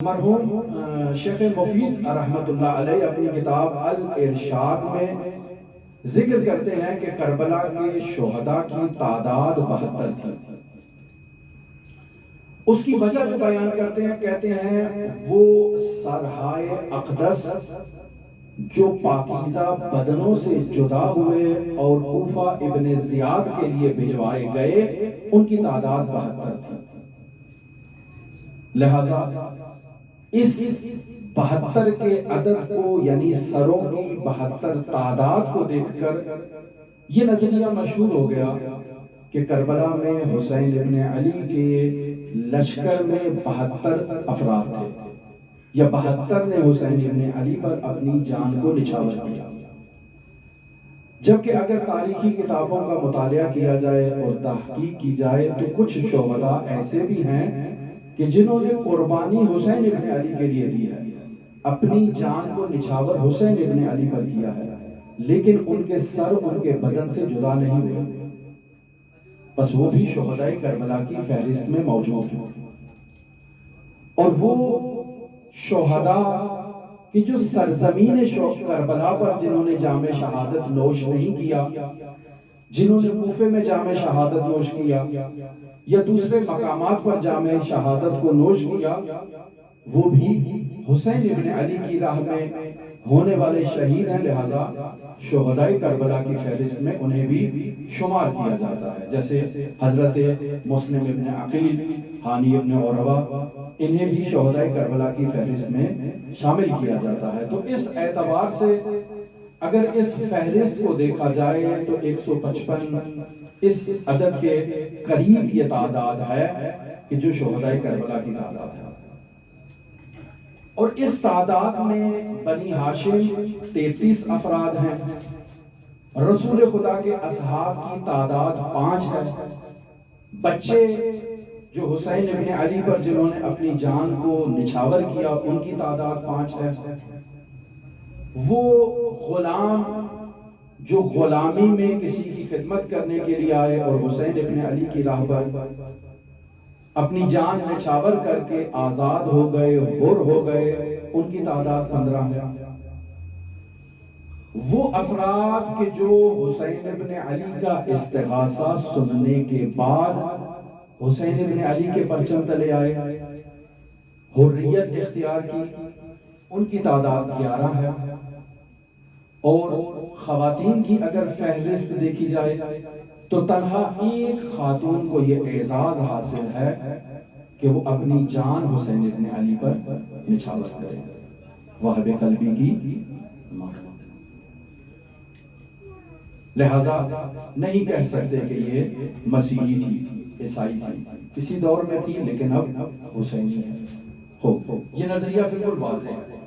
مرحوم شیخ مفید رحمت اللہ علیہ اپنی کتاب الارشاد میں ذکر کرتے ہیں کہ کربلا کے شہداء کی تعداد 72 تھی۔ اس کی وجہ جو بیان کرتے ہیں، کہتے ہیں وہ سرحائے اقدس جو پاکیزہ بدنوں سے جدا ہوئے اور کوفہ ابن زیاد کے لیے بھجوائے گئے، ان کی تعداد 72 تھی۔ لہذا اس 72 کے عدد کو یعنی سروں کی 72 تعداد کو دیکھ کر یہ نظریہ مشہور ہو گیا کہ کربلا میں حسین ابن علی کے لشکر میں 72 افراد تھے، یا 72 نے حسین ابن علی پر اپنی جان کو نچھاور کیا۔ جبکہ اگر تاریخی کتابوں کا مطالعہ کیا جائے اور تحقیق کی جائے تو کچھ شہداء ایسے بھی ہیں کہ جنہوں نے قربانی حسین ابن علی کے لیے دی ہے، اپنی جان کو نچھاور حسین ابن علی پر کیا ہے، لیکن ان کے سر ان کے بدن سے جدا نہیں ہوئے، بس وہ بھی شہداء کربلا کی فہرست میں موجود ہیں۔ اور وہ شہداء کی جو سرزمین کربلا پر جنہوں نے جام شہادت نوش نہیں کیا، جنہوں نے کوفے میں جام شہادت نوش کیا یا دوسرے مقامات پر جام شہادت کو نوش کیا، وہ بھی حسین ابن علی کی راہ میں ہونے والے شہید ہیں، لہذا شہداء کربلا کی فہرست میں انہیں بھی شمار کیا جاتا ہے۔ جیسے حضرت مسلم ابن عقیل، ہانی ابن عروہ، انہیں بھی شہداء کربلا کی فہرست میں شامل کیا جاتا ہے۔ تو اس اعتبار سے اگر اس فہرست کو دیکھا جائے تو 155 اس عدد کے قریب یہ تعداد ہے کہ جو شہداء کربلا کی تعداد ہے۔ اور اس تعداد میں بنی ہاشم 33 افراد ہیں، رسول خدا کے اصحاب کی تعداد 5 ہے، بچے جو حسین ابن علی پر جنہوں نے اپنی جان کو نچھاور کیا ان کی تعداد 5 ہے، وہ غلام جو غلامی میں کسی کی خدمت کرنے کے لیے آئے اور حسین ابن علی کی راہ پر اپنی جان نچھاور کر کے آزاد ہو گئے، حر ہو گئے، ان کی تعداد 15 ہے۔ وہ افراد کے جو حسین ابن علی کا استغاثہ سننے کے بعد حسین ابن علی کے پرچم تلے آئے، حریت اختیار کی، ان کی تعداد 11 ہے۔ اور خواتین کی اگر فہرست دیکھی جائے تو تنہا ایک خاتون کو یہ اعزاز حاصل ہے کہ وہ اپنی جان حسین ابن علی پر نچھاور کرے، وہب قلبی کی ماں۔ لہذا نہیں کہہ سکتے کہ یہ مسیحی تھی، عیسائی تھی، کسی دور میں تھی لیکن اب حسینی ہے۔ یہ نظریہ بالکل واضح ہے۔